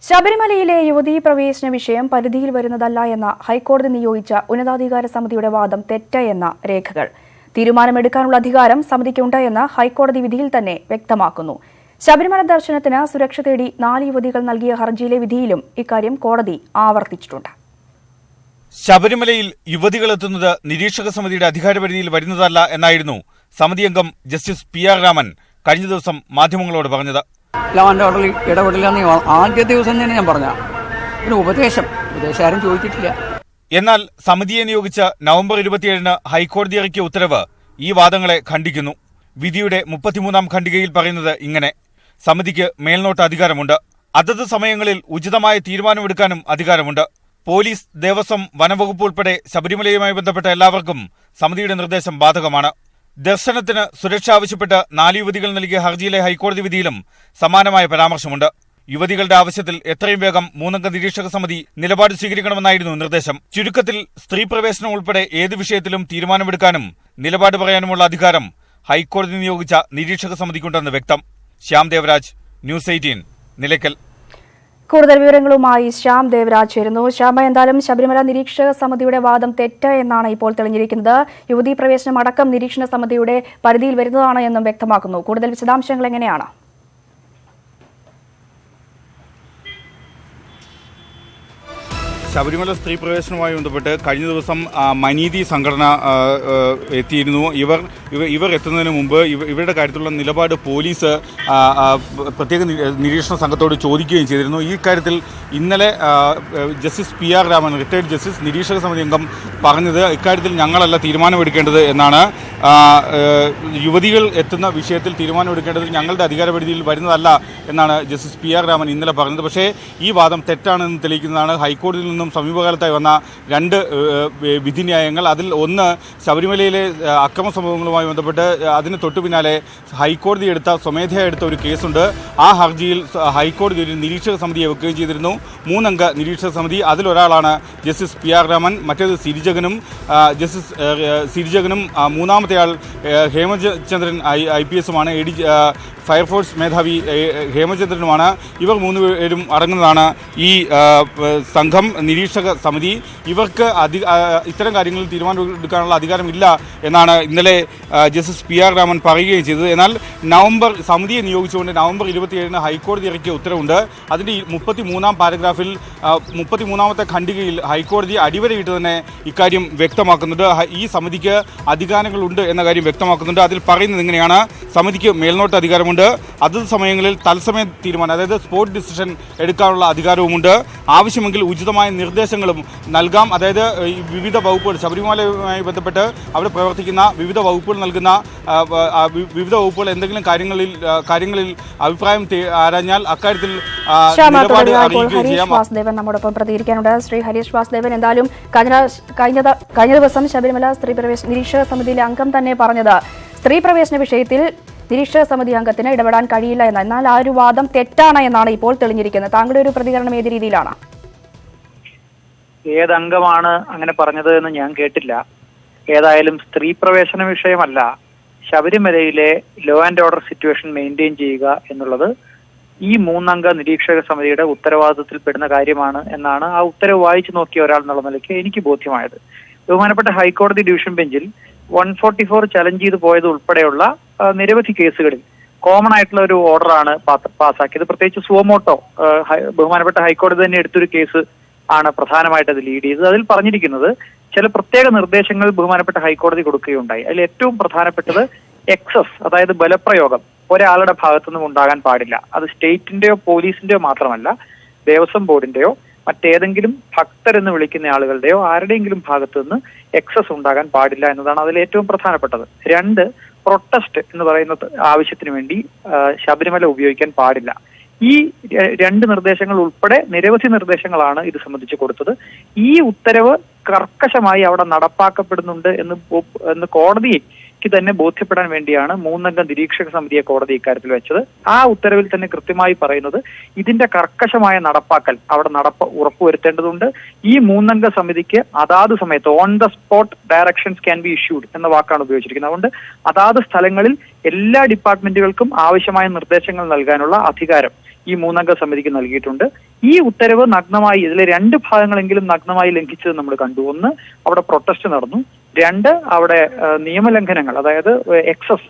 ശബരിമലയിലെ യുവതീ പ്രവേശന വിഷയം പരിധിയിൽ വരുന്നതല്ല എന്ന ഹൈക്കോടതി നിയോഗിച്ച ഉന്നതാധികാര സമിതിയുടെ വാദം തെറ്റെന്ന രേഖകൾ. തീരുമാനമെടുക്കാനുള്ള അധികാരം സമിതിക്കുണ്ട് എന്ന് ഹൈക്കോടതി വിധിയിൽ തന്നെ വ്യക്തമാക്കുന്നു. ശബരിമല ദർശനത്തിന് സുരക്ഷ തേടി 4 യുവതികൾ നൽകിയ ഹർജിയിലെ വിധിയിലും ഇക്കാര്യം കോടതി ആവർത്തിച്ചിട്ടുണ്ട്. ശബരിമലയിൽ യുവതികളെത്തുന്നത് നിരീക്ഷക സമിതിയുടെ അധികാരപരിധിയിൽ വരുന്നതല്ല എന്നായിരുന്നു സമിതി അംഗം ജസ്റ്റിസ് PR രാമൻ കഴിഞ്ഞ ദിവസം മാധ്യമങ്ങളോട് പറഞ്ഞത്. അവൻ്റെ ഓർഡറിൽ ഇടപെടില്ലെന്ന് ആദ്യ ദിവസം തന്നെ ഞാൻ പറഞ്ഞ പിന്നെ ഉപദേശം ആരും ചോദിച്ചിട്ടില്ല. എന്നാൽ സമിതിയെ നിയോഗിച്ച് നവംബർ 27-ന് ഹൈക്കോടതി ഇറക്കിയ ഉത്തരവ് ഈ വാദങ്ങളെ ഖണ്ഡിക്കുന്നു. വിധിയുടെ 33-ാം ഖണ്ഡികയിൽ പറയുന്നത് ഇങ്ങനെ: സമിതിക്ക് മേൽനോട്ട അധികാരമുണ്ട്. അതത് സമയങ്ങളിൽ ഉചിതമായ തീരുമാനമെടുക്കാനും അധികാരമുണ്ട്. പോലീസ്, ദേവസ്വം, വനംവകുപ്പ് ഉൾപ്പെടെ ശബരിമലയുമായി ബന്ധപ്പെട്ട എല്ലാവർക്കും സമിതിയുടെ നിർദ്ദേശം ബാധകമാണ്. ദർശനത്തിന് സുരക്ഷ ആവശ്യപ്പെട്ട് 4 യുവതികൾ നൽകിയ ഹർജിയിലെ ഹൈക്കോടതി വിധിയിലും സമാനമായ പരാമർശമുണ്ട്. യുവതികളുടെ ആവശ്യത്തിൽ എത്രയും വേഗം 3-അംഗ നിരീക്ഷക സമിതി നിലപാട് സ്വീകരിക്കണമെന്നായിരുന്നു നിർദ്ദേശം. ചുരുക്കത്തിൽ സ്ത്രീ പ്രവേശനം ഉൾപ്പെടെ ഏത് വിഷയത്തിലും തീരുമാനമെടുക്കാനും നിലപാട് പറയാനുമുള്ള അധികാരം ഹൈക്കോടതി നിയോഗിച്ച നിരീക്ഷക സമിതിക്കുണ്ടെന്ന് വ്യക്തം. ശ്യാം ദേവരാജ്, News 18, നിലയ്ക്കൽ. കൂടുതൽ വിവരങ്ങളുമായി ശ്യാം ദേവരാജ് ചേരുന്നു. ശ്യാം, എന്തായാലും ശബരിമല നിരീക്ഷക സമിതിയുടെ വാദം തെറ്റ് എന്നാണ് ഇപ്പോൾ തെളിഞ്ഞിരിക്കുന്നത്. യുവതീ പ്രവേശനം അടക്കം നിരീക്ഷണ സമിതിയുടെ പരിധിയിൽ വരുന്നതാണ് എന്നും വ്യക്തമാക്കുന്നു. കൂടുതൽ വിശദാംശങ്ങൾ എങ്ങനെയാണ്? ശബരിമല സ്ത്രീ പ്രവേശനവുമായി ബന്ധപ്പെട്ട് കഴിഞ്ഞ ദിവസം മനീതി സംഘടന എത്തിയിരുന്നു. ഇവർ എത്തുന്നതിന് മുമ്പ് ഇവരുടെ കാര്യത്തിലുള്ള നിലപാട് പോലീസ് പ്രത്യേക നിരീക്ഷണ സംഘത്തോട് ചോദിക്കുകയും ചെയ്തിരുന്നു. ഈ കാര്യത്തിൽ ഇന്നലെ justice PR Raman, retired justice, നിരീക്ഷക സമിതി അംഗം പറഞ്ഞത് ഇക്കാര്യത്തിൽ ഞങ്ങളല്ല തീരുമാനമെടുക്കേണ്ടത് എന്നാണ്. യുവതികൾ എത്തുന്ന വിഷയത്തിൽ തീരുമാനമെടുക്കേണ്ടത് ഞങ്ങളുടെ അധികാരപരിധിയിൽ വരുന്നതല്ല എന്നാണ് ജസ്റ്റിസ് PR രാമൻ ഇന്നലെ പറഞ്ഞത്. പക്ഷേ ഈ വാദം തെറ്റാണെന്ന് തെളിയിക്കുന്നതാണ് ഹൈക്കോടതിയിൽ നിന്നും സമീപകാലത്തായി വന്ന 2 വിധിന്യായങ്ങൾ. അതിൽ ഒന്ന്, ശബരിമലയിലെ അക്രമ സംഭവങ്ങളുമായി ബന്ധപ്പെട്ട് അതിന് തൊട്ടു പിന്നാലെ ഹൈക്കോടതി സ്വമേധയാ എടുത്ത ഒരു കേസുണ്ട്. ആ ഹർജിയിൽ ഹൈക്കോടതി ഒരു നിരീക്ഷക സമിതിയെ വെക്കുകയും ചെയ്തിരുന്നു. 3-അംഗ നിരീക്ഷക സമിതി. അതിലൊരാളാണ് ജസ്റ്റിസ് PR രാമൻ, മറ്റേത് ജസ്റ്റിസ് സിരിജഗനും, മൂന്നാമത്തെ ആൾ ഹേമചന്ദ്രൻ IPSുമാണ്. ഫയർഫോഴ്സ് മേധാവി ഹേമചന്ദ്രനുമാണ്. ഇവർ 3 പേരും അടങ്ങുന്നതാണ് ഈ സംഘം, നിരീക്ഷക സമിതി. ഇവർക്ക് ഇത്തരം കാര്യങ്ങളിൽ തീരുമാനമെടുക്കാനുള്ള അധികാരമില്ല എന്നാണ് ഇന്നലെ ജസ്റ്റിസ് PR രാമൻ പറയുകയും ചെയ്തത്. എന്നാൽ സമിതിയെ നിയോഗിച്ചുകൊണ്ട് നവംബർ 27-ന് ഹൈക്കോടതി ഇറക്കിയ ഉത്തരവുണ്ട്. അതിൻ്റെ 33-ാം പാരഗ്രാഫിൽ 33-ാമത്തെ ഖണ്ഡികയിൽ ഹൈക്കോടതി അടിവരയിട്ട് തന്നെ ഇക്കാര്യം വ്യക്തമാക്കുന്നുണ്ട്. ഈ സമിതിക്ക് അധികാരങ്ങളുണ്ട് എന്ന കാര്യം വ്യക്തമാക്കുന്നുണ്ട്. അതിൽ പറയുന്നത് ഇങ്ങനെയാണ്: സമിതിക്ക് മേൽനോട്ട അധികാരമുണ്ട്. അതത് സമയങ്ങളിൽ തത്സമയ തീരുമാനം, അതായത് സ്പോട്ട് ഡിസിഷൻ എടുക്കാനുള്ള അധികാരവുമുണ്ട്. ആവശ്യമെങ്കിൽ ഉചിതമായ നിർദ്ദേശങ്ങളും നൽകാം. അതായത് വിവിധ വകുപ്പുകൾ, ശബരിമലയുമായി ബന്ധപ്പെട്ട് അവിടെ പ്രവർത്തിക്കുന്ന വിവിധ വകുപ്പുകൾ എന്തെങ്കിലും കാര്യങ്ങളിൽ അഭിപ്രായം ആരാഞ്ഞാൽ അക്കാര്യത്തിൽ നിലപാട് അറിയിക്കുകയും ചെയ്യാം. വാസുദേവൻ നമ്മോടൊപ്പം പ്രതികരിക്കാനുണ്ട്. ശ്രീ ഹരീഷ് വാസുദേവൻ, എന്തായാലും കഴിഞ്ഞ ദിവസം ശബരിമല സ്ത്രീ പ്രവേശന നിരീക്ഷക സമിതിയിലെ അംഗം തന്നെ പറഞ്ഞത് സ്ത്രീ പ്രവേശന വിഷയത്തിൽ നിരീക്ഷക സമിതി അംഗത്തിന് ഇടപെടാൻ കഴിയില്ല എന്ന്. എന്നാൽ ആ ഒരു വാദം തെറ്റാണ് എന്നാണ് ഇപ്പോൾ തെളിഞ്ഞിരിക്കുന്നത്. താങ്കളുടെ ഒരു പ്രതികരണം ഏത് രീതിയിലാണ്? ഏതംഗമാണ് അങ്ങനെ പറഞ്ഞത് എന്ന് ഞാൻ കേട്ടില്ല. ഏതായാലും സ്ത്രീ പ്രവേശന വിഷയമല്ല, ശബരിമലയിലെ law and order situation maintain ചെയ്യുക എന്നുള്ളത് ഈ 3-അംഗ നിരീക്ഷക സമിതിയുടെ ഉത്തരവാദിത്തത്തിൽപ്പെടുന്ന കാര്യമാണ് എന്നാണ് ആ ഉത്തരവ് വായിച്ചു നോക്കിയ ഒരാൾ എന്നുള്ള നിലയ്ക്ക് എനിക്ക് ബോധ്യമായത്. ബഹുമാനപ്പെട്ട ഹൈക്കോടതി ഡിവിഷൻ ബെഞ്ചിൽ 144 ചലഞ്ച് ചെയ്ത് പോയത് ഉൾപ്പെടെയുള്ള നിരവധി കേസുകളിൽ കോമൺ ആയിട്ടുള്ള ഒരു ഓർഡറാണ് പാസ്സാക്കിയത്. പ്രത്യേകിച്ച് സുവമോട്ടോ ബഹുമാനപ്പെട്ട ഹൈക്കോടതി തന്നെ എടുത്തൊരു കേസ് ആണ് പ്രധാനമായിട്ട് അത് ലീഡ് ചെയ്തത്. അതിൽ പറഞ്ഞിരിക്കുന്നത് ചില പ്രത്യേക നിർദ്ദേശങ്ങൾ ബഹുമാനപ്പെട്ട ഹൈക്കോടതി കൊടുക്കുകയുണ്ടായി. അതിൽ ഏറ്റവും പ്രധാനപ്പെട്ടത് എക്സസ്, അതായത് ബലപ്രയോഗം ഒരാളുടെ ഭാഗത്തുനിന്നും ഉണ്ടാകാൻ പാടില്ല. അത് സ്റ്റേറ്റിന്റെയോ പോലീസിന്റെയോ മാത്രമല്ല, ദേവസ്വം ബോർഡിന്റെയോ മറ്റേതെങ്കിലും ഭക്തരെന്ന് വിളിക്കുന്ന ആളുകളുടെയോ ആരുടെയെങ്കിലും ഭാഗത്തു നിന്ന് എക്സസ് ഉണ്ടാകാൻ പാടില്ല എന്നതാണ് അതിൽ ഏറ്റവും പ്രധാനപ്പെട്ടത്. 2, പ്രൊട്ടസ്റ്റ് എന്ന് പറയുന്ന ആവശ്യത്തിന് വേണ്ടി ശബരിമല ഉപയോഗിക്കാൻ പാടില്ല. ഈ 2 നിർദ്ദേശങ്ങൾ ഉൾപ്പെടെ നിരവധി നിർദ്ദേശങ്ങളാണ് ഇത് സംബന്ധിച്ച് കൊടുത്തത്. ഈ ഉത്തരവ് കർക്കശമായി അവിടെ നടപ്പാക്കപ്പെടുന്നുണ്ട് എന്ന് കോടതിക്ക് തന്നെ ബോധ്യപ്പെടാൻ വേണ്ടിയാണ് 3-അംഗ നിരീക്ഷക സമിതിയെ കോടതി ഇക്കാര്യത്തിൽ വെച്ചത്. ആ ഉത്തരവിൽ തന്നെ കൃത്യമായി പറയുന്നത് ഇതിന്റെ കർക്കശമായ നടപ്പാക്കൽ അവിടെ ഉറപ്പുവരുത്തേണ്ടതുണ്ട്. ഈ 3-അംഗ സമിതിക്ക് അതാത് സമയത്ത് on the spot directions can be issued എന്ന വാക്കാണ് ഉപയോഗിച്ചിരിക്കുന്നത്. അതുകൊണ്ട് അതാത് സ്ഥലങ്ങളിൽ എല്ലാ ഡിപ്പാർട്ട്മെന്റുകൾക്കും ആവശ്യമായ നിർദ്ദേശങ്ങൾ നൽകാനുള്ള അധികാരം ഈ മൂന്നംഗ സമിതിക്ക് നൽകിയിട്ടുണ്ട്. ഈ ഉത്തരവ് നഗ്നമായി, ഇതിലെ 2 ഭാഗങ്ങളെങ്കിലും നഗ്നമായി ലംഘിച്ചത് നമ്മൾ കണ്ടു. ഒന്ന്, അവിടെ പ്രൊട്ടസ്റ്റ് നടന്നു. 2, അവിടെ നിയമലംഘനങ്ങൾ, അതായത് എക്സസ്,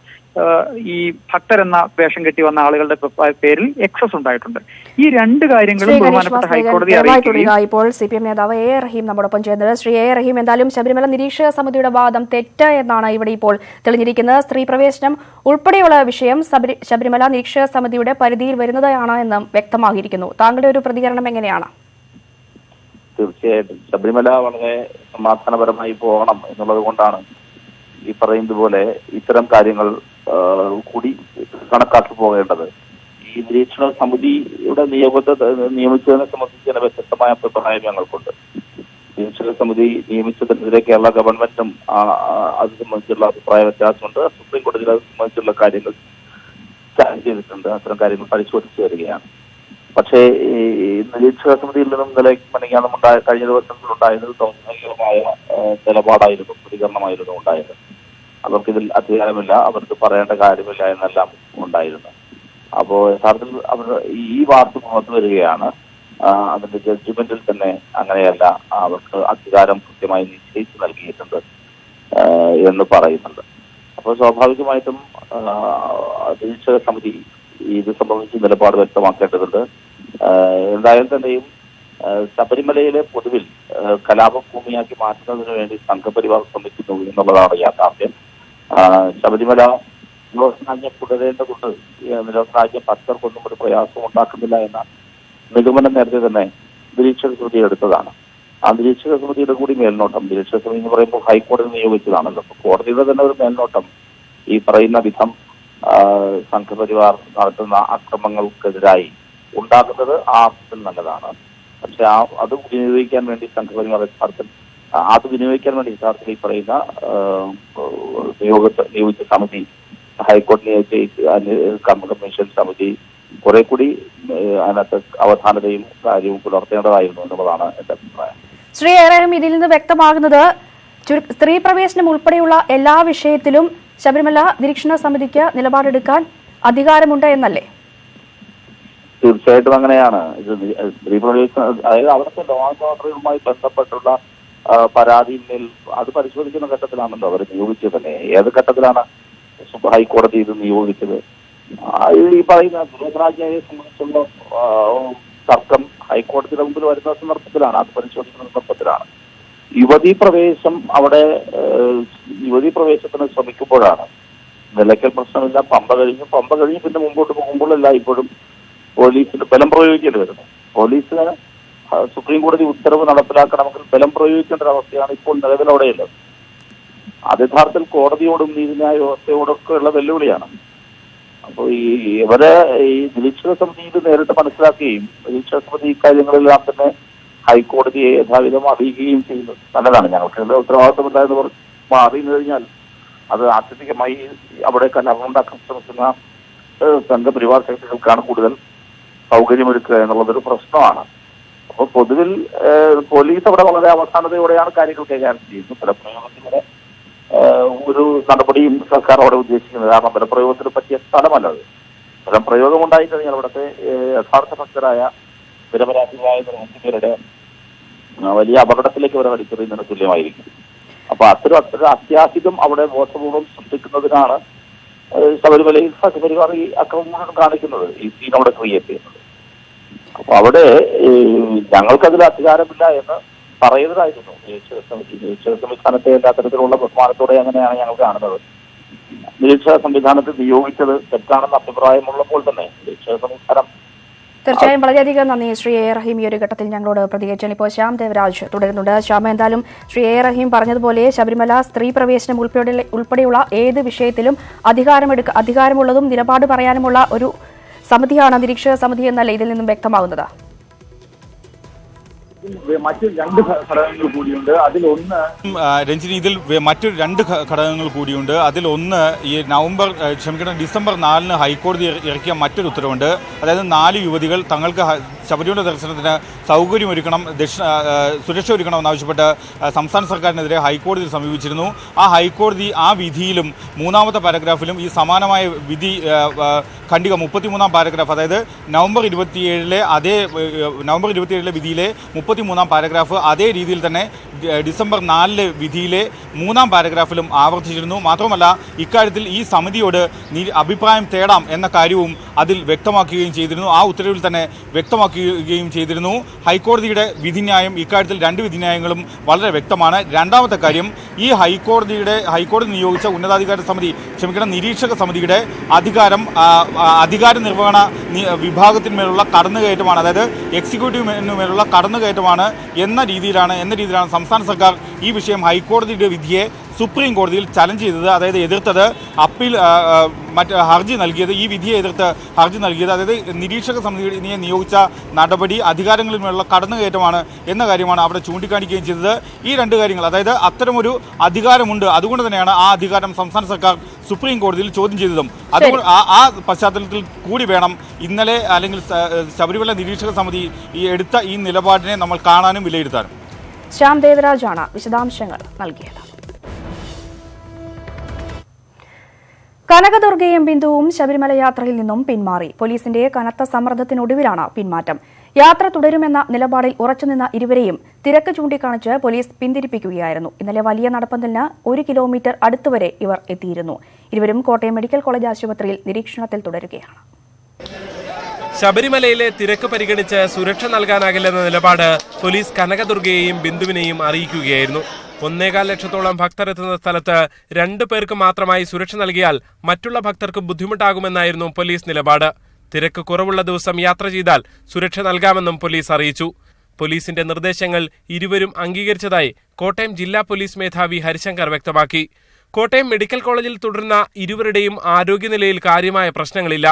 ഈ ഭക്തർ എന്ന വേഷം കെട്ടി വന്ന ആളുകളുടെ പേരിൽ എക്സസ് ഉണ്ടായിട്ടുണ്ട്. ഈ 2 കാര്യങ്ങളും ബഹുമാനപ്പെട്ട ഹൈക്കോടതി അറിയിക്കുകയും. ഇപ്പോൾ CPM നേതാവ് A. റഹീം നമ്മോടൊപ്പം ചെയ്യുന്നത്. ശ്രീ A. റഹീം, എന്തായാലും ശബരിമല നിരീക്ഷക സമിതിയുടെ വാദം തെറ്റ് എന്നാണ് ഇവിടെ ഇപ്പോൾ തെളിഞ്ഞിരിക്കുന്നത്. സ്ത്രീ പ്രവേശനം ഉൾപ്പെടെയുള്ള വിഷയം ശബരിമല നിരീക്ഷക സമിതിയുടെ പരിധിയിൽ വരുന്നതാണ് എന്നും വ്യക്തമാക്കിയിരിക്കുന്നു. താങ്കളുടെ ഒരു പ്രതികരണം എങ്ങനെയാണ്? തീർച്ചയായിട്ടും ശബരിമല വളരെ സമാധാനപരമായി പോകണം എന്നുള്ളത് കൊണ്ടാണ് ഈ പറയുന്നത് പോലെ ഇത്തരം കാര്യങ്ങൾ കൂടി കണക്കാക്കി പോകേണ്ടത്. ഈ നിരീക്ഷണ സമിതിയുടെ നിയമിച്ചതിനെ സംബന്ധിച്ച് തന്നെ വ്യത്യസ്തമായ അഭിപ്രായം ഞങ്ങൾക്കുണ്ട്. നിരീക്ഷക സമിതി നിയമിച്ചതിനെതിരെ കേരള ഗവൺമെന്റും അത് സംബന്ധിച്ചുള്ള അഭിപ്രായ വ്യത്യാസമുണ്ട്. സുപ്രീം കോടതിയിൽ അത് സംബന്ധിച്ചുള്ള കാര്യങ്ങൾ ചാലഞ്ച് ചെയ്തിട്ടുണ്ട്. അത്തരം കാര്യങ്ങൾ പരിശോധിച്ചു വരികയാണ്. പക്ഷേ ഈ നിരീക്ഷക സമിതിയിൽ നിന്നും കഴിഞ്ഞ ദിവസങ്ങളിലുണ്ടായത് ദൗർഭാഗ്യകരമായ നിലപാടായിരുന്നു, പ്രതികരണമായിരുന്നു ഉണ്ടായത്. അവർക്കിതിൽ അധികാരമില്ല, അവർക്ക് പറയേണ്ട കാര്യമില്ല എന്നെല്ലാം ഉണ്ടായിരുന്നു. അപ്പോൾ യഥാർത്ഥത്തിൽ അവർ ഈ വാർത്ത പുറത്തു വരികയാണ്. അതിന്റെ ജഡ്ജ്മെന്റിൽ തന്നെ അങ്ങനെയല്ല, അവർക്ക് അധികാരം കൃത്യമായി നിശ്ചയിച്ച് നൽകിയിട്ടുണ്ട് എന്ന് പറയുന്നുണ്ട്. അപ്പോൾ സ്വാഭാവികമായിട്ടും നിരീക്ഷക സമിതി ഇത് സംബന്ധിച്ച് നിലപാട് വ്യക്തമാക്കേണ്ടതുണ്ട്. എന്തായാലും തന്നെയും ശബരിമലയിലെ പൊതുവിൽ കലാപഭൂമിയാക്കി മാറ്റുന്നതിന് വേണ്ടി സംഘപരിവാർ ശ്രമിക്കുന്നു എന്നുള്ളതാണ് യാഥാർത്ഥ്യം. ശബരിമല നിരോധനാജ്ഞ തുടരേണ്ടതുണ്ട്, നിരോധനാജ്ഞ ഭക്തർക്കൊന്നും ഒരു പ്രയാസം ഉണ്ടാക്കുന്നില്ല എന്ന നിഗമനം നേരത്തെ തന്നെ നിരീക്ഷക സമിതി എടുത്തതാണ്. ആ നിരീക്ഷക സമിതിയുടെ കൂടി മേൽനോട്ടം, നിരീക്ഷക സമിതി എന്ന് പറയുമ്പോൾ ഹൈക്കോടതി നിയോഗിച്ചതാണല്ലോ. അപ്പോൾ കോടതിയുടെ തന്നെ ഒരു മേൽനോട്ടം ഈ പറയുന്ന വിധം സംഘപരിവാർ നടത്തുന്ന അക്രമങ്ങൾക്കെതിരായി ഉണ്ടാകുന്നത് ആ അർത്ഥത്തിൽ നല്ലതാണ്. പക്ഷെ അത് വിനിയോഗിക്കാൻ വേണ്ടി സംഘപരിവാർ യഥാർത്ഥത്തിൽ ഈ പറയുന്ന നിയോഗിച്ച സമിതി, ഹൈക്കോടതി നിയോഗിച്ച കമ്മീഷൻ സമിതി കുറെ കൂടി അതിനകത്ത് അവധാനതയും കാര്യവും പുലർത്തേണ്ടതായിരുന്നു എന്നുള്ളതാണ് എന്റെ അഭിപ്രായം. ശ്രീ A. റഹീം, ഇതിൽ നിന്ന് വ്യക്തമാകുന്നത് സ്ത്രീ പ്രവേശനം ഉൾപ്പെടെയുള്ള എല്ലാ വിഷയത്തിലും ശബരിമല നിരീക്ഷണ സമിതിക്ക് നിലപാടെടുക്കാൻ അധികാരമുണ്ട് എന്നല്ലേ? തീർച്ചയായിട്ടും അങ്ങനെയാണ്. ഇത് സ്ത്രീ പ്രവേശനം, അതായത് അവിടുത്തെ ലോ ആൻഡ് ഓർഡറുമായി ബന്ധപ്പെട്ടുള്ള പരാതിയിൽ അത് പരിശോധിക്കുന്ന ഘട്ടത്തിലാണല്ലോ അവർ നിയോഗിച്ചത് തന്നെ. ഏത് ഘട്ടത്തിലാണ് ഹൈക്കോടതി ഇത് നിയോഗിച്ചത്? ഈ പറയുന്ന നിരോധനാജ്ഞയെ സംബന്ധിച്ചുള്ള തർക്കം ഹൈക്കോടതിയുടെ മുമ്പിൽ വരുന്ന സന്ദർഭത്തിലാണ്, അത് പരിശോധിക്കുന്ന സന്ദർഭത്തിലാണ്. യുവതീ പ്രവേശത്തിന് ശ്രമിക്കുമ്പോഴാണ് നിലയ്ക്കൽ പ്രശ്നമില്ല. പമ്പ കഴിഞ്ഞ് പിന്നെ മുമ്പോട്ട് പോകുമ്പോഴല്ല ഇപ്പോഴും പോലീസിന് ബലം പ്രയോഗിക്കേണ്ടി വരുന്നു. പോലീസിന് സുപ്രീം കോടതി ഉത്തരവ് നടപ്പിലാക്കണമെങ്കിൽ ബലം പ്രയോഗിക്കേണ്ട ഒരു അവസ്ഥയാണ് ഇപ്പോൾ നിലവിലവിടെയുള്ളത്. അത് യഥാർത്ഥത്തിൽ കോടതിയോടും നീതിന്യായ വ്യവസ്ഥയോടൊക്കെ ഉള്ള വെല്ലുവിളിയാണ്. അപ്പോൾ ഈ നിരീക്ഷക സമിതി ഇത് നേരിട്ട് മനസ്സിലാക്കുകയും നിരീക്ഷക സമിതി ഇക്കാര്യങ്ങളെല്ലാം തന്നെ ഹൈക്കോടതിയെ യഥാവിധം അറിയിക്കുകയും ചെയ്യുന്നത് നല്ലതാണ്. ഞങ്ങൾക്ക് ഉത്തരവാദിത്തമില്ലാത്തവർ അറിയുന്നു കഴിഞ്ഞാൽ അത് ആത്യന്തികമായി അവിടെ കലാപമുണ്ടാക്കാൻ ശ്രമിക്കുന്ന സംഘപരിവാർ ശക്തികൾക്കാണ് കൂടുതൽ സൗകര്യമൊരുക്കുക എന്നുള്ളതൊരു പ്രശ്നമാണ്. അപ്പോൾ പൊതുവിൽ പോലീസ് അവിടെ വളരെ അവസാനതയോടെയാണ് കാര്യങ്ങൾ കൈകാര്യം ചെയ്യുന്നത്. ബലപ്രയോഗത്തിലൂടെ ഒരു നടപടിയും സർക്കാർ അവിടെ ഉദ്ദേശിക്കുന്നത്, കാരണം ബലപ്രയോഗത്തിന് പറ്റിയ സ്ഥലമല്ലത്. ബലപ്രയോഗം ഉണ്ടായിക്കഴിഞ്ഞാൽ അവിടുത്തെ യഥാർത്ഥ ഭക്തരായ നിരപരാധികളായ നിരവധിപേരുടെ വലിയ അപകടത്തിലേക്ക് വരെ വലിച്ചെറിയുന്നതിന് തുല്യമായിരിക്കും. അപ്പൊ അത്തരം അത്യാഹിതം അവിടെ ബോധപൂർവം സൃഷ്ടിക്കുന്നതിനാണ് ശബരിമലയിൽ സംഘപരിവാർ ഈ അക്രമം കാണിക്കുന്നത്, ഈ സീൻ അവിടെ ക്രിയേറ്റ് ചെയ്യുന്നത്. അപ്പൊ അവിടെ ഞങ്ങൾക്കതിൽ അധികാരമില്ല എന്ന് പറയുന്നതായിരുന്നു നിരീക്ഷക സംവിധാനത്തെ എല്ലാ തരത്തിലുള്ള ബഹുമാനത്തോടെ അങ്ങനെയാണ് ഞങ്ങൾ കാണുന്നത്. നിരീക്ഷക സംവിധാനത്തെ നിയോഗിച്ചത് തെറ്റാണെന്ന അഭിപ്രായമുള്ളപ്പോൾ തന്നെ നിരീക്ഷക സംവിധാനം. തീർച്ചയായും വളരെയധികം നന്ദി ശ്രീ A. റഹീം ഈ ഒരു ഘട്ടത്തിൽ ഞങ്ങളോട് പ്രതികരിച്ചാൽ. ഇപ്പോൾ ശ്യാം ദേവരാജ് തുടരുന്നുണ്ട്. ശ്യാം, എന്തായാലും ശ്രീ A. റഹീം പറഞ്ഞതുപോലെ ശബരിമല സ്ത്രീ പ്രവേശനം ഉൾപ്പെടെയുള്ള ഏത് വിഷയത്തിലും അധികാരമുള്ളതും നിലപാട് പറയാനുമുള്ള ഒരു സമിതിയാണ് നിരീക്ഷക സമിതി എന്നല്ലേ ഇതിൽ നിന്നും വ്യക്തമാകുന്നത്? മറ്റു രണ്ട് ഘടകങ്ങൾ കൂടിയുണ്ട്. അതിലൊന്ന് രഞ്ജിനി, ഇതിൽ മറ്റൊരു രണ്ട് ഘടകങ്ങൾ കൂടിയുണ്ട്. അതിലൊന്ന് ഈ ഡിസംബർ 4 ഹൈക്കോടതി ഇറക്കിയ മറ്റൊരു ഉത്തരവുണ്ട്. അതായത് 4 യുവതികൾ തങ്ങൾക്ക് ശബരിമല ദർശനത്തിന് സൗകര്യമൊരുക്കണം, സുരക്ഷ ഒരുക്കണമെന്നാവശ്യപ്പെട്ട് സംസ്ഥാന സർക്കാരിനെതിരെ ഹൈക്കോടതിയിൽ സമീപിച്ചിരുന്നു. ആ ഹൈക്കോടതി ആ വിധിയിലും 3-ാമത്തെ പാരഗ്രാഫിലും ഈ സമാനമായ വിധി ഖണ്ഡിക 33-ാം പാരഗ്രാഫ്, അതായത് നവംബർ 27 വിധിയിലെ 33-ാം പാരഗ്രാഫ് അതേ രീതിയിൽ തന്നെ ഡിസംബർ 4 വിധിയിലെ 3-ാം പാരഗ്രാഫിലും ആവർത്തിച്ചിരുന്നു. മാത്രമല്ല ഇക്കാര്യത്തിൽ ഈ സമിതിയോട് അഭിപ്രായം തേടാം എന്ന കാര്യവും അതിൽ വ്യക്തമാക്കുകയും ചെയ്തിരുന്നു. ആ ഉത്തരവിൽ തന്നെ വ്യക്തമാക്കുകയും ചെയ്തിരുന്നു. ഹൈക്കോടതിയുടെ വിധിന്യായം ഇക്കാര്യത്തിൽ 2 വിധിന്യായങ്ങളും വളരെ വ്യക്തമാണ്. രണ്ടാമത്തെ കാര്യം, ഈ ഹൈക്കോടതി നിയോഗിച്ച നിരീക്ഷക സമിതിയുടെ അധികാര നിർവഹണ വിഭാഗത്തിന്മേലുള്ള കടന്നുകയറ്റമാണ്, അതായത് എക്സിക്യൂട്ടീവിനുമേലുള്ള കടന്നുകയറ്റമാണ് എന്ന രീതിയിലാണ് സംസ്ഥാന സർക്കാർ ഈ വിഷയം ഹൈക്കോടതിയുടെ വിധിയെ സുപ്രീം കോടതിയിൽ ചലഞ്ച് ചെയ്തത്, അതായത് എതിർത്തത്. ഹർജി നൽകിയത്, ഈ വിധിയെ എതിർത്ത് ഹർജി നൽകിയത്, അതായത് നിരീക്ഷക സമിതിയെ നിയോഗിച്ച നടപടി അധികാരങ്ങളിന്മേലുള്ള കടന്നുകയറ്റമാണ് എന്ന കാര്യമാണ് അവിടെ ചൂണ്ടിക്കാണിക്കുകയും ചെയ്തത്. ഈ 2 കാര്യങ്ങൾ, അതായത് അത്തരമൊരു അധികാരമുണ്ട്, അതുകൊണ്ട് തന്നെയാണ് ആ അധികാരം സംസ്ഥാന സർക്കാർ സുപ്രീം കോടതിയിൽ ചോദ്യം ചെയ്തതും. അതുകൊണ്ട് ആ പശ്ചാത്തലത്തിൽ കൂടി വേണം ഇന്നലെ അല്ലെങ്കിൽ ശബരിമല നിരീക്ഷക സമിതി എടുത്ത ഈ നിലപാടിനെ നമ്മൾ കാണാനും വിലയിരുത്താനും. ശ്യാം ദേവരാജാണ് വിശദാംശങ്ങൾ നൽകിയത്. കനകദുർഗയും ബിന്ദുവും ശബരിമല യാത്രയിൽ നിന്നും പിന്മാറി. പോലീസിന്റെ കനത്ത സമ്മർദ്ദത്തിനൊടുവിലാണ് പിന്മാറ്റം. യാത്ര തുടരുമെന്ന നിലപാടിൽ ഉറച്ചുനിന്ന ഇരുവരെയും തിരക്ക് ചൂണ്ടിക്കാണിച്ച് പോലീസ് പിന്തിരിപ്പിക്കുകയായിരുന്നു. ഇന്നലെ വലിയ നടപ്പന്തലിന് 1 കിലോമീറ്റർ അടുത്തുവരെ ഇവർ എത്തിയിരുന്നു. ഇരുവരും കോട്ടയം മെഡിക്കൽ കോളേജ് ആശുപത്രിയിൽ നിരീക്ഷണത്തിൽ തുടരുകയാണ്. ശബരിമലയിലെ തിരക്ക് പരിഗണിച്ച് സുരക്ഷ നൽകാനാകില്ലെന്ന നിലപാട് പോലീസ് കനകദുർഗയെയും ബിന്ദുവിനെയും അറിയിക്കുകയായിരുന്നു. 1.25 ലക്ഷത്തോളം ഭക്തർ എത്തുന്ന സ്ഥലത്ത് 2 പേർക്ക് മാത്രമായി സുരക്ഷ നൽകിയാൽ മറ്റുള്ള ഭക്തർക്ക് ബുദ്ധിമുട്ടാകുമെന്നായിരുന്നു പോലീസ് നിലപാട്. തിരക്ക് കുറവുള്ള ദിവസം യാത്ര ചെയ്താൽ സുരക്ഷ നൽകാമെന്നും പോലീസ് അറിയിച്ചു. പോലീസിന്റെ നിർദ്ദേശങ്ങൾ ഇരുവരും അംഗീകരിച്ചതായി കോട്ടയം ജില്ലാ പോലീസ് മേധാവി ഹരിശങ്കർ വ്യക്തമാക്കി. കോട്ടയം മെഡിക്കൽ കോളേജിൽ തുടരുന്ന ഇരുവരുടെയും ആരോഗ്യനിലയിൽ കാര്യമായ പ്രശ്നങ്ങളില്ല.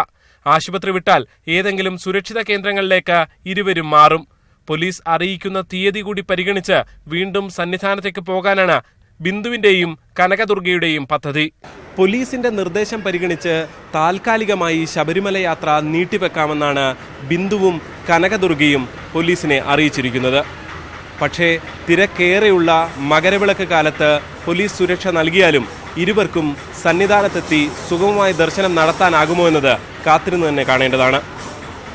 ആശുപത്രി വിട്ടാൽ ഏതെങ്കിലും സുരക്ഷിത കേന്ദ്രങ്ങളിലേക്ക് ഇരുവരും മാറും. പോലീസ് അറിയിക്കുന്ന തീയതി കൂടി പരിഗണിച്ച് വീണ്ടും സന്നിധാനത്തേക്ക് പോകാനാണ് ബിന്ദുവിന്റെയും കനകദുർഗയുടെയും പദ്ധതി. പോലീസിന്റെ നിർദ്ദേശം പരിഗണിച്ച് താൽക്കാലികമായി ശബരിമല യാത്ര നീട്ടിവെക്കാമെന്നാണ് ബിന്ദുവും കനകദുർഗയും പോലീസിനെ അറിയിച്ചിരിക്കുന്നത്. പക്ഷേ തിരക്കേറെയുള്ള മകരവിളക്ക് കാലത്ത് പോലീസ് സുരക്ഷ നൽകിയാലും ഇരുവർക്കും സന്നിധാനത്തെത്തി സുഗമമായ ദർശനം നടത്താനാകുമോ എന്നത് കാത്തിരുന്ന് തന്നെ കാണേണ്ടതാണ്.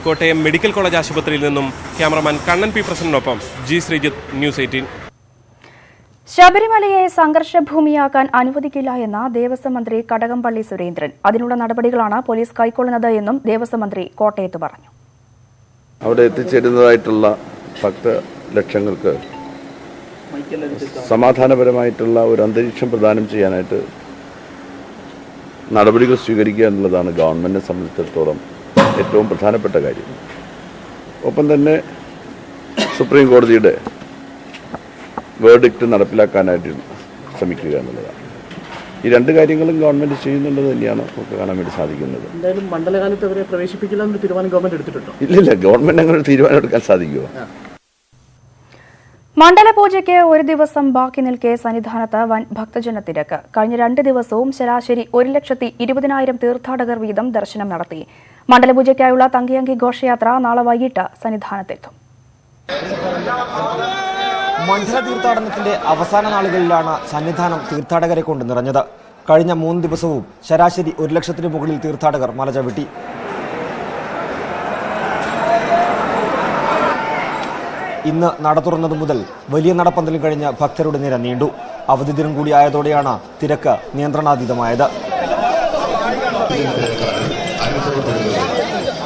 കോട്ടയം മെഡിക്കൽ കോളേജ് ആശുപത്രിയിൽ നിന്നും ക്യാമറമാൻ കണ്ണൻ പി പ്രസന്നൊപ്പം ജി ശ്രീജിത്ത്, ന്യൂസ് 18. ശബരിമലയെ സംഘർഷഭൂമിയാക്കാൻ അനുവദിക്കില്ല എന്ന ദേവസ്വം മന്ത്രി കടകംപള്ളി സുരേന്ദ്രൻ. അതിനുള്ള നടപടികളാണ് പോലീസ് കൈക്കൊള്ളുന്നത് എന്നും ദേവസ്വം മന്ത്രി കോട്ടയത്ത് പറഞ്ഞു. അവിടെ എത്തിച്ചേരുന്നതായിട്ടുള്ള ഭക്തലക്ഷങ്ങൾക്ക് സമാധാനപരമായിട്ടുള്ള ഒരു അന്തരീക്ഷം പ്രദാനം ചെയ്യാനായിട്ട് നടപടികൾ സ്വീകരിക്കുക എന്നുള്ളതാണ് ഗവൺമെന്റിനെ സംബന്ധിച്ചിടത്തോളം ഏറ്റവും പ്രധാനപ്പെട്ട കാര്യം. ഒപ്പം തന്നെ സുപ്രീം കോടതിയുടെ വേർഡിക്റ്റ് നടപ്പിലാക്കാനായിട്ട് ശ്രമിക്കുക എന്നുള്ളതാണ്. ഈ 2 കാര്യങ്ങളും ഗവൺമെന്റ് ചെയ്യുന്നുള്ളത് തന്നെയാണ് നമുക്ക് കാണാൻ വേണ്ടി സാധിക്കുന്നത്. എന്തായാലും മണ്ഡലകാലത്ത് അവരെ പ്രവേശിപ്പിക്കില്ല എന്നൊരു തീരുമാനം ഗവൺമെന്റ് എടുത്തിട്ടുണ്ടോ? ഇല്ലില്ല, ഗവൺമെന്റ് അങ്ങനെ ഒരു തീരുമാനം എടുക്കാൻ സാധിക്കുമോ? മണ്ഡലപൂജയ്ക്ക് 1 ദിവസം ബാക്കി നിൽക്കെ സന്നിധാനത്ത് വൻ ഭക്തജന തിരക്ക്. കഴിഞ്ഞ 2 ദിവസവും ശരാശരി 1,20,000 തീർത്ഥാടകർ വീതം ദർശനം നടത്തി. മണ്ഡലപൂജയ്ക്കായുള്ള തങ്കിയങ്കി ഘോഷയാത്ര നാളെ വൈകിട്ട് സന്നിധാനത്തെത്തും. മണ്ഡല തീർത്ഥാടനത്തിന്റെ അവസാന നാളുകളിലാണ് സന്നിധാനം തീർത്ഥാടകരെ കൊണ്ട് നിറഞ്ഞത്. കഴിഞ്ഞ 3 ദിവസവും ശരാശരി 1 ലക്ഷത്തിന് മുകളിൽ തീർത്ഥാടകർ മല ചവിട്ടി. ഇന്ന് നട തുറന്നതു മുതൽ വലിയ നടപ്പന്തലും കഴിഞ്ഞ് ഭക്തരുടെ നിര നീണ്ടു. അവധി ദിനം കൂടി ആയതോടെയാണ് തിരക്ക് നിയന്ത്രണാതീതമായത്.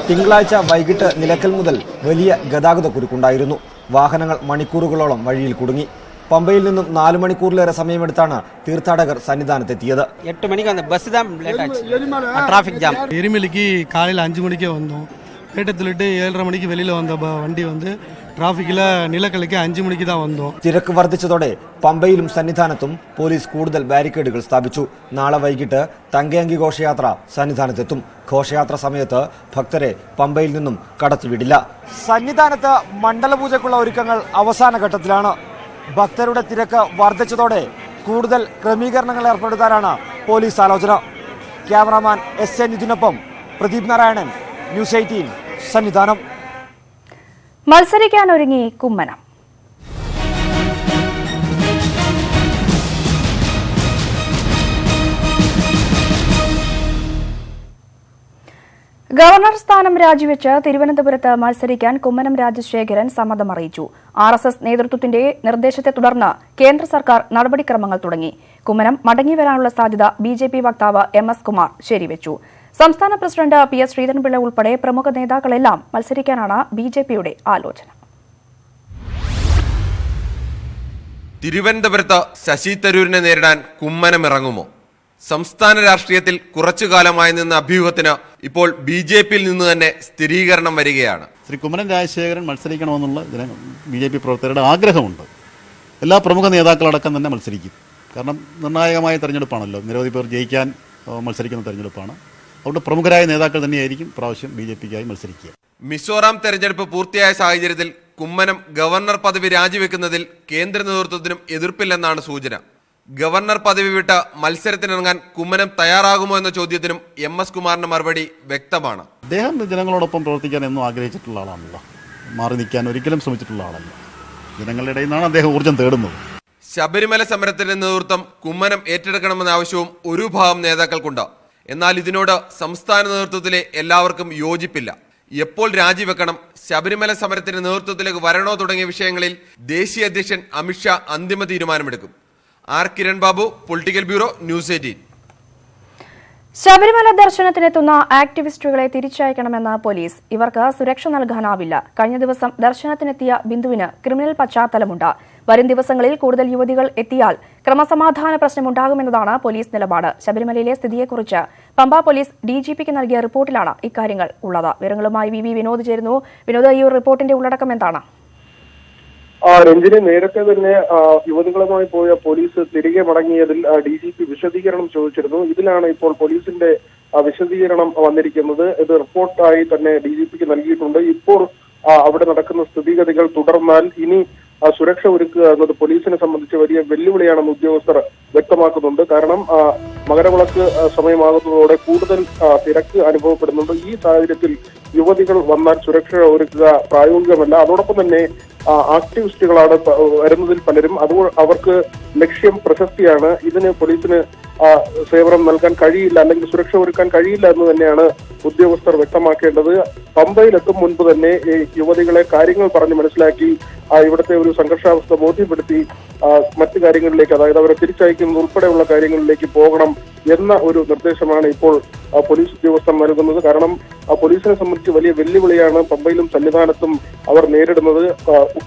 തിങ്കളാഴ്ച വൈകിട്ട് നിലയ്ക്കൽ മുതൽ വലിയ ഗതാഗതക്കുരുക്കുണ്ടായിരുന്നു. വാഹനങ്ങൾ മണിക്കൂറുകളോളം വഴിയിൽ കുടുങ്ങി. പമ്പയിൽ നിന്നും 4 മണിക്കൂറിലേറെ സമയമെടുത്താണ് തീർത്ഥാടകർ സന്നിധാനത്തെത്തിയത്. 8 മണിക്ക് ബസ് ട്രാഫിക് ജാം. എരുമലിക്ക് കാലയിൽ 5 മണിക്ക് വന്നു. പേട്ടത്തിലിട്ട് 7:30 മണിക്ക് വെളിയിൽ വന്ന വണ്ടി டிராஃபிக்கில் நிலக்கலுக்கு 5 மணிக்கு தான் வந்தோம். തിരക്ക് വർദ്ധിച്ചതോടെ പമ്പയിലും സന്നിധാനത്തും പോലീസ് കൂടുതൽ ബാരിക്കേഡുകൾ സ്ഥാപിച്ചു. നാളെ വൈകിട്ട് തങ്കയങ്കി ഘോഷയാത്ര സന്നിധാനത്തെത്തും. ഘോഷയാത്ര സമയത്ത് ഭക്തരെ പമ്പയിൽ നിന്നും കടത്തിവിടില്ല. സന്നിധാനത്ത് മണ്ഡലപൂജയ്ക്കുള്ള ഒരുക്കങ്ങൾ അവസാന ഘട്ടത്തിലാണ്. ഭക്തരുടെ തിരക്ക് വർദ്ധിച്ചതോടെ കൂടുതൽ ക്രമീകരണങ്ങൾ ഏർപ്പെടുത്താനാണ് പോലീസ് ആലോചന. ക്യാമറാമാൻ എസ് എ നിതിനൊപ്പം പ്രദീപ് നാരായണൻ, ന്യൂസ് 18 സന്നിധാനം. മത്സരിക്കാനൊരുങ്ങി കുമ്മനം. ഗവർണർ സ്ഥാനം രാജിവെച്ച് തിരുവനന്തപുരത്ത് മത്സരിക്കാൻ കുമ്മനം രാജശേഖരൻ സമ്മതമറിയിച്ചു. RSS നേതൃത്വത്തിന്റെ നിർദ്ദേശത്തെ തുടർന്ന് കേന്ദ്ര സർക്കാർ നടപടിക്രമങ്ങൾ തുടങ്ങി. കുമ്മനം മടങ്ങിവരാനുള്ള സാധ്യത BJP വക്താവ് MS കുമാർ ശരിവെച്ചു. സംസ്ഥാന പ്രസിഡന്റ് PS ശ്രീധരൻപിള്ള ഉൾപ്പെടെ പ്രമുഖ നേതാക്കളെല്ലാം മത്സരിക്കാനാണ് BJPയുടെ ആലോചന. തിരുവനന്തപുരത്ത് ശശി തരൂരിനെ നേരിടാൻ കുമ്മനം ഇറങ്ങുമോ? സംസ്ഥാന രാഷ്ട്രീയത്തിൽ കുറച്ചുകാലമായി നിന്ന അഭ്യൂഹത്തിന് ഇപ്പോൾ BJPയിൽ നിന്ന് തന്നെ സ്ഥിരീകരണം വരികയാണ്. ശ്രീ കുമ്മനം രാജശേഖരൻ മത്സരിക്കണമെന്നുള്ള BJP പ്രവർത്തകരുടെ ആഗ്രഹമുണ്ട്. എല്ലാ പ്രമുഖ നേതാക്കളടക്കം തന്നെ മത്സരിക്കും. കാരണം നിർണായകമായ തെരഞ്ഞെടുപ്പാണല്ലോ, നിരവധി പേർ ജയിക്കാൻ മത്സരിക്കുന്ന തെരഞ്ഞെടുപ്പാണ്. അതുകൊണ്ട് പ്രമുഖരായ നേതാക്കൾ തന്നെയായിരിക്കും പ്രാവശ്യം BJPക്കായി മത്സരിക്കുക. മിസോറാം തെരഞ്ഞെടുപ്പ് പൂർത്തിയായ സാഹചര്യത്തിൽ കുമ്മനം ഗവർണർ പദവി രാജിവെക്കുന്നതിൽ കേന്ദ്ര നേതൃത്വത്തിനും എതിർപ്പില്ലെന്നാണ് സൂചന. ഗവർണർ പദവി വിട്ട് മത്സരത്തിനിറങ്ങാൻ കുമ്മനം തയ്യാറാകുമോ എന്ന ചോദ്യത്തിനും MS കുമാറിന്റെ മറുപടി വ്യക്തമാണ്. അദ്ദേഹം ജനങ്ങളോടൊപ്പം പ്രവർത്തിക്കാൻ എന്നും ആഗ്രഹിച്ചിട്ടുള്ള ആളാണല്ലോ, മാറി നിൽക്കാൻ ഒരിക്കലും ശ്രമിച്ചിട്ടുള്ള ആളല്ല. ജനങ്ങളുടെ ഇടയിൽ നിന്നാണ് അദ്ദേഹം ഊർജ്ജം തേടുന്നത്. ശബരിമല സമരത്തിന്റെ നേതൃത്വം കുമ്മനം ഏറ്റെടുക്കണമെന്ന ആവശ്യവും ഒരു ഭാഗം നേതാക്കൾക്കുണ്ട്. എന്നാൽ ഇതിനോട് സംസ്ഥാന നേതൃത്വത്തിലെ എല്ലാവർക്കും യോജിപ്പില്ല. എപ്പോൾ രാജിവെക്കണം, ശബരിമല സമരത്തിന് നേതൃത്വത്തിലേക്ക് വരണോ തുടങ്ങിയ വിഷയങ്ങളിൽ ദേശീയ അധ്യക്ഷൻ അമിത്ഷാ അന്തിമ തീരുമാനമെടുക്കും. R. Kiran Babu, political bureau, news 18. Sabarimala ദർശനത്തിനെത്തുന്ന ആക്ടിവിസ്റ്റുകളെ തിരിച്ചയക്കണമെന്ന് police. ഇവർക്ക് സുരക്ഷ നൽകാനാവില്ല. കഴിഞ്ഞ ദിവസം ദർശനത്തിനെത്തിയ ബിന്ദുവിന് ക്രിമിനൽ പശ്ചാത്തലമുണ്ട്. വരും ദിവസങ്ങളിൽ കൂടുതൽ യുവതികൾ എത്തിയാൽ ക്രമസമാധാന പ്രശ്നമുണ്ടാകുമെന്നതാണ് പോലീസ് നിലപാട്. ശബരിമലയിലെ സ്ഥിതിയെക്കുറിച്ച് പമ്പ പോലീസ് DGPക്ക് നൽകിയ റിപ്പോർട്ടിലാണ് ഇക്കാര്യങ്ങൾ ഉള്ളത്. വിവരങ്ങളുമായി VV വിനോദ് ചേരുന്നു. വിനോദ്, ഈ റിപ്പോർട്ടിന്റെ ഉള്ളടക്കം എന്താണ്? രഞ്ജിനി, നേരത്തെ തന്നെ യുവതികളുമായി പോയ പോലീസ് തിരികെ മടങ്ങിയതിൽ DGP വിശദീകരണം ചോദിച്ചിരുന്നു. ഇതിലാണ് ഇപ്പോൾ പോലീസിന്റെ വിശദീകരണം വന്നിരിക്കുന്നത്. ഇത് റിപ്പോർട്ടായി തന്നെ DGPക്ക് നൽകിയിട്ടുണ്ട്. ഇപ്പോൾ അവിടെ നടക്കുന്ന സ്ഥിതിഗതികൾ തുടർന്നാൽ ഇനി സുരക്ഷ ഒരുക്കുക എന്നത് പോലീസിനെ സംബന്ധിച്ച് വലിയ വെല്ലുവിളിയാണെന്ന് ഉദ്യോഗസ്ഥർ വ്യക്തമാക്കുന്നുണ്ട്. കാരണം മകരവിളക്ക് സമയമാകുന്നതോടെ കൂടുതൽ തിരക്ക് അനുഭവപ്പെടുന്നുണ്ട്. ഈ സാഹചര്യത്തിൽ യുവതികൾ വന്നാൽ സുരക്ഷ ഒരുക്കുക പ്രായോഗികമല്ല. അതോടൊപ്പം തന്നെ ആക്ടിവിസ്റ്റുകളാണ് വരുന്നതിൽ പലരും. അതുകൊണ്ട് അവർക്ക് ലക്ഷ്യം പ്രശസ്തിയാണ്. ഇതിന് പോലീസിന് സേവനം നൽകാൻ കഴിയില്ല, അല്ലെങ്കിൽ സുരക്ഷ ഒരുക്കാൻ കഴിയില്ല എന്ന് തന്നെയാണ് ഉദ്യോഗസ്ഥർ വ്യക്തമാക്കേണ്ടത്. പമ്പയിലെത്തും മുൻപ് തന്നെ ഈ യുവതികളെ കാര്യങ്ങൾ പറഞ്ഞ് മനസ്സിലാക്കി ഇവിടുത്തെ ഒരു സംഘർഷാവസ്ഥ ബോധ്യപ്പെടുത്തി മറ്റു കാര്യങ്ങളിലേക്ക്, അതായത് അവരെ തിരിച്ചയക്കുന്നത് ഉൾപ്പെടെയുള്ള കാര്യങ്ങളിലേക്ക് പോകണം എന്ന ഒരു നിർദ്ദേശമാണ് ഇപ്പോൾ പോലീസ് ഉദ്യോഗസ്ഥർ നൽകുന്നത്. കാരണം പോലീസിനെ സംബന്ധിച്ച് വലിയ വെല്ലുവിളിയാണ് പമ്പയിലും സന്നിധാനത്തും അവർ നേരിടുന്നത്.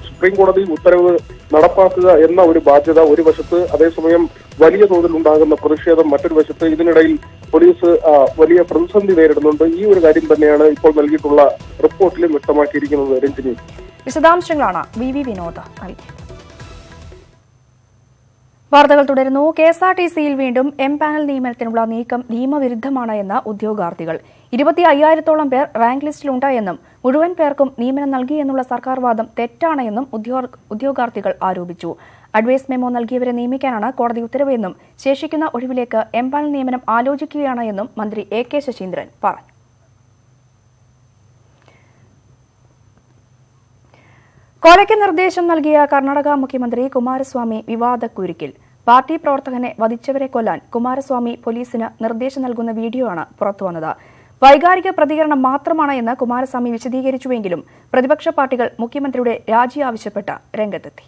സുപ്രീം കോടതി ഉത്തരവ് നടപ്പാക്കുക എന്ന ഒരു ബാധ്യത ഒരു വശത്ത്, അതേസമയം വലിയ തോതിൽ ഉണ്ടാകുന്ന പ്രതിഷേധം മറ്റൊരു വശത്ത്. ഇതിനിടയിൽ പോലീസ് വലിയ പ്രതിസന്ധി നേരിടുന്നുണ്ട്. ഈ ഒരു കാര്യം തന്നെയാണ് ഇപ്പോൾ നൽകിയിട്ടുള്ള റിപ്പോർട്ടിലും വ്യക്തമാക്കിയിരിക്കുന്നത്. രഞ്ജിനി, വിശദാംശങ്ങളാണ് VV വിനോദ് നൽകിയത്. വാർത്തകൾ തുടരുന്നു. KSRTCയിൽ വീണ്ടും എംപാനൽ നിയമനത്തിനുള്ള നീക്കം നിയമവിരുദ്ധമാണ് എന്ന് ഉദ്യോഗാർത്ഥികൾ. 25,000-ഓളം പേർ റാങ്ക് ലിസ്റ്റിലുണ്ട് എന്നും മുഴുവൻ പേർക്കും നിയമനം നൽകിയെന്നുള്ള സർക്കാർ വാദം തെറ്റാണ് എന്നും ഉദ്യോഗാർത്ഥികൾ ആരോപിച്ചു. അഡ്വൈസ് മെമ്മോ നൽകിയവരെ നിയമിക്കാനാണ് കോടതി ഉത്തരവ് എന്നും ശേഷിക്കുന്ന ഒഴിവിലേക്ക് എംപാനൽ നിയമനം ആലോചിക്കുകയാണ് എന്നും മന്ത്രി AK ശശീന്ദ്രൻ പറഞ്ഞു. കൊലയ്ക്ക് നിർദ്ദേശം നൽകിയ കർണാടക മുഖ്യമന്ത്രി കുമാരസ്വാമി വിവാദക്കുരുക്കിൽ. പാർട്ടി പ്രവർത്തകനെ വധിച്ചവരെ കൊല്ലാൻ കുമാരസ്വാമി പോലീസിന് നിർദ്ദേശം നൽകുന്ന വീഡിയോ ആണ് പുറത്തുവന്നത്. വൈകാരിക പ്രതികരണം മാത്രമാണ് എന്ന് കുമാരസ്വാമി വിശദീകരിച്ചുവെങ്കിലും പ്രതിപക്ഷ പാർട്ടികൾ മുഖ്യമന്ത്രിയുടെ രാജി ആവശ്യപ്പെട്ട് രംഗത്തെത്തി.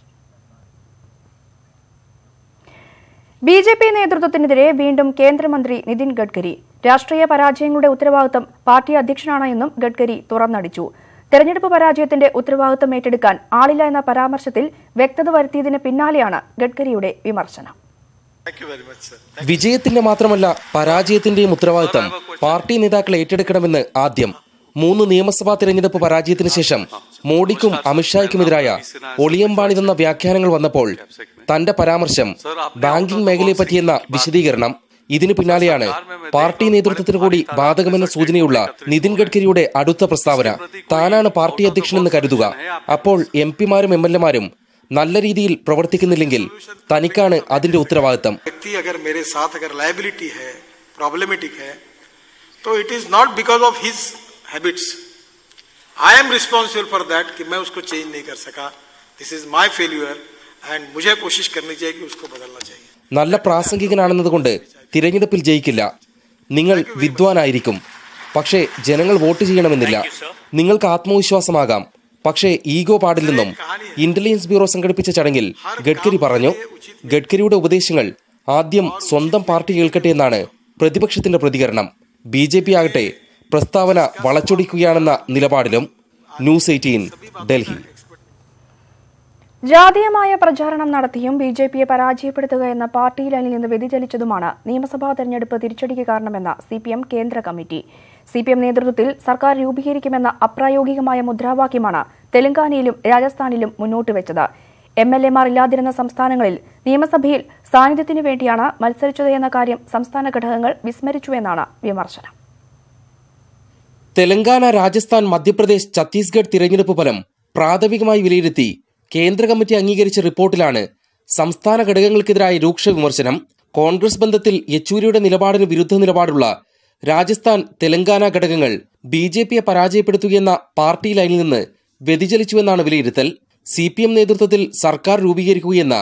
BJP നേതൃത്വത്തിനെതിരെ വീണ്ടും കേന്ദ്രമന്ത്രി നിതിൻ ഗഡ്കരി. രാഷ്ട്രീയ പരാജയങ്ങളുടെ ഉത്തരവാദിത്തം പാർട്ടി അധ്യക്ഷനാണ് എന്നും ഗഡ്കരി തുറന്നടിച്ചു. തെരഞ്ഞെടുപ്പ് പരാജയത്തിന്റെ ഉത്തരവാദിത്തം ഏറ്റെടുക്കാൻ ആളില്ല എന്ന പരാമർശത്തിൽ വ്യക്തത വരുത്തിയതിന് പിന്നാലെയാണ് ഗഡ്കരിയുടെ വിമർശനം. വിജയത്തിന്റെ മാത്രമല്ല പരാജയത്തിന്റെയും ഉത്തരവാദിത്തം പാർട്ടി നേതാക്കൾ ഏറ്റെടുക്കണമെന്ന് ആദ്യം 3 നിയമസഭാ തിരഞ്ഞെടുപ്പ് പരാജയത്തിന് ശേഷം മോഡിക്കും അമിത്ഷായ്ക്കുമെതിരായ ഒളിയമ്പാണിതെന്ന വ്യാഖ്യാനങ്ങൾ വന്നപ്പോൾ തന്റെ പരാമർശം ബാങ്കിംഗ് മേഖലയെ പറ്റിയെന്ന വിശദീകരണം, ഇതിനു പിന്നാലെയാണ് പാർട്ടി നേതൃത്വത്തിന് കൂടി ബാധകമെന്ന സൂചനയുള്ള നിതിൻ ഗഡ്കരിയുടെ അടുത്ത പ്രസ്താവന. താനാണ് പാർട്ടി അധ്യക്ഷനെന്ന് കരുതുക, അപ്പോൾ എംപിമാരും എംഎൽഎമാരും നല്ല രീതിയിൽ പ്രവർത്തിക്കുന്നില്ലെങ്കിൽ തനിക്കാണ് അതിന്റെ ഉത്തരവാദിത്തം. तो it is not because of his habits. I am responsible for that कि मैं उसको change नहीं कर सका. This is my failure and मुझे कोशिश करनी चाहिए कि उसको बदलना चाहिए. നല്ല പ്രാസംഗികനാണെന്നതുകൊണ്ട് തിരഞ്ഞെടുപ്പിൽ ജയിക്കില്ല. നിങ്ങൾ വിദ്വാനായിരിക്കും, പക്ഷേ ജനങ്ങൾ വോട്ട് ചെയ്യണമെന്നില്ല. നിങ്ങൾക്ക് ആത്മവിശ്വാസമാകാം, പക്ഷേ ഈഗോ പാടില്ലെന്നും ഇന്റലിജൻസ് ബ്യൂറോ സംഘടിപ്പിച്ച ചടങ്ങിൽ ഗഡ്കരി പറഞ്ഞു. ഗഡ്കരിയുടെ ഉപദേശങ്ങൾ ആദ്യം സ്വന്തം പാർട്ടി കേൾക്കട്ടെ എന്നാണ് പ്രതിപക്ഷത്തിന്റെ പ്രതികരണം. BJP ആകട്ടെ പ്രസ്താവന വളച്ചൊടിക്കുകയാണെന്ന നിലപാടിലും. ന്യൂസ് 18 ഡൽഹി. ജാതീയമായ പ്രചാരണം നടത്തിയും BJPയെ പരാജയപ്പെടുത്തുക എന്ന പാർട്ടി ലൈനിൽ നിന്ന് വ്യതിചലിച്ചതുമാണ് നിയമസഭാ തെരഞ്ഞെടുപ്പ് തിരിച്ചടിക്ക് കാരണമെന്ന CPM കേന്ദ്ര കമ്മിറ്റി. CPM നേതൃത്വത്തിൽ സർക്കാർ രൂപീകരിക്കുമെന്ന അപ്രായോഗികമായ മുദ്രാവാക്യമാണ് തെലങ്കാനയിലും രാജസ്ഥാനിലും മുന്നോട്ട് വെച്ചത്. MLA-മാർ ഇല്ലാതിരുന്ന സംസ്ഥാനങ്ങളിൽ നിയമസഭയിൽ സാന്നിധ്യത്തിനു വേണ്ടിയാണ് മത്സരിച്ചത് എന്ന കാര്യം സംസ്ഥാന ഘടകങ്ങൾ വിസ്മരിച്ചുവെന്നാണ് വിമർശനം. തെലങ്കാന, രാജസ്ഥാൻ, മധ്യപ്രദേശ്, ഛത്തീസ്ഗഡ് തിരഞ്ഞെടുപ്പ് ഫലം പ്രാഥമികമായി വിലയിരുത്തി കേന്ദ്ര കമ്മിറ്റി അംഗീകരിച്ച റിപ്പോർട്ടിലാണ് സംസ്ഥാന ഘടകങ്ങൾക്കെതിരായ രൂക്ഷ വിമർശനം. കോൺഗ്രസ് ബന്ധത്തിൽ യെച്ചൂരിയുടെ നിലപാടിന് വിരുദ്ധ നിലപാടുള്ള രാജസ്ഥാൻ, തെലങ്കാന ഘടകങ്ങൾ BJPയെ പരാജയപ്പെടുത്തുകയെന്ന പാർട്ടി ലൈനിൽ നിന്ന് വ്യതിചലിച്ചുവെന്നാണ് വിലയിരുത്തൽ. CPM നേതൃത്വത്തിൽ സർക്കാർ രൂപീകരിക്കുകയെന്ന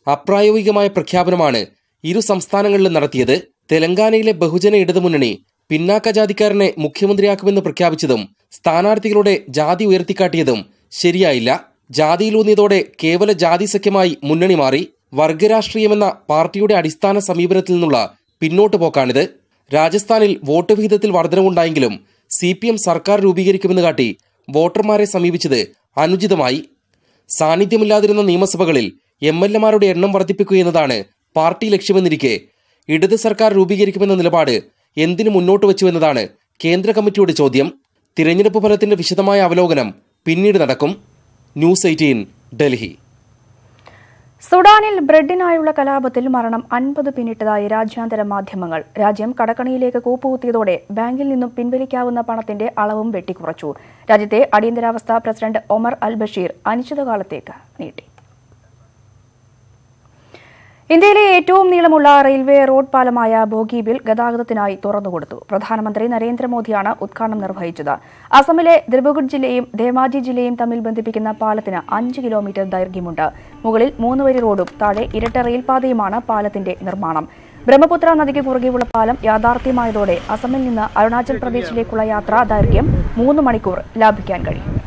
അപ്രായോഗികമായ പ്രഖ്യാപനമാണ് ഇരു സംസ്ഥാനങ്ങളിലും നടത്തിയത്. തെലങ്കാനയിലെ ബഹുജന ഇടതുമുന്നണി പിന്നാക്ക ജാതിക്കാരനെ മുഖ്യമന്ത്രിയാക്കുമെന്ന് പ്രഖ്യാപിച്ചതും സ്ഥാനാർത്ഥികളുടെ ജാതി ഉയർത്തിക്കാട്ടിയതും ശരിയായില്ല. ജാതിയിലൂന്നിയതോടെ കേവല ജാതി സഖ്യമായി മുന്നണി മാറി. വർഗരാഷ്ട്രീയമെന്ന പാർട്ടിയുടെ അടിസ്ഥാന സമീപനത്തിൽ നിന്നുള്ള പിന്നോട്ട് പോക്കാണിത്. രാജസ്ഥാനിൽ വോട്ട് വിഹിതത്തിൽ വർധനവുണ്ടായെങ്കിലും CPM സർക്കാർ രൂപീകരിക്കുമെന്ന് കാട്ടി വോട്ടർമാരെ സമീപിച്ചത് അനുചിതമായി. സാന്നിധ്യമില്ലാതിരുന്ന നിയമസഭകളിൽ MLA-മാരുടെ എണ്ണം വർദ്ധിപ്പിക്കുകയെന്നതാണ് പാർട്ടി ലക്ഷ്യമെന്നിരിക്കെ ഇടത് സർക്കാർ രൂപീകരിക്കുമെന്ന നിലപാട് എന്തിനു മുന്നോട്ട് വച്ചുവെന്നതാണ് കേന്ദ്ര കമ്മിറ്റിയുടെ ചോദ്യം. തിരഞ്ഞെടുപ്പ് ഫലത്തിന്റെ വിശദമായ അവലോകനം പിന്നീട് നടക്കും. ന്യൂസ് 18 ഡൽഹി. സുഡാനിൽ ബ്രെഡിനായുള്ള കലാപത്തിൽ മരണം 50 പിന്നിട്ടതായി രാജ്യാന്തര മാധ്യമങ്ങൾ. രാജ്യം കടക്കണിയിലേക്ക് കൂപ്പുകുത്തിയതോടെ ബാങ്കിൽ നിന്നും പിൻവലിക്കാവുന്ന പണത്തിന്റെ അളവും വെട്ടിക്കുറച്ചു. രാജ്യത്തെ അടിയന്തരാവസ്ഥ പ്രസിഡന്റ് ഒമർ അൽ ബഷീർ അനിശ്ചിതകാലത്തേക്ക് നീട്ടി. ഇന്ത്യയിലെ ഏറ്റവും നീളമുള്ള റെയിൽവേ റോഡ് പാലമായ ബോഗിബിൽ ഗതാഗതത്തിനായി തുറന്നുകൊടുത്തു. പ്രധാനമന്ത്രി നരേന്ദ്രമോദിയാണ് ഉദ്ഘാടനം നിർവഹിച്ചത്. അസമിലെ ദിബ്രുഗഡ് ജില്ലയും ധേമാജി ജില്ലയും തമ്മിൽ ബന്ധിപ്പിക്കുന്ന പാലത്തിന് 5 കിലോമീറ്റർ ദൈർഘ്യമുണ്ട്. മുകളിൽ 3 വരി റോഡും താഴെ ഇരട്ട റെയിൽപാതയുമാണ് പാലത്തിന്റെ നിർമ്മാണം. ബ്രഹ്മപുത്ര നദിക്ക് കുറുകെയുള്ള പാലം യാഥാർത്ഥ്യമായതോടെ അസമിൽ നിന്ന് അരുണാചൽ പ്രദേശിലേക്കുള്ള യാത്രാ ദൈർഘ്യം 3 മണിക്കൂർ ലാഭിക്കാൻ കഴിയും.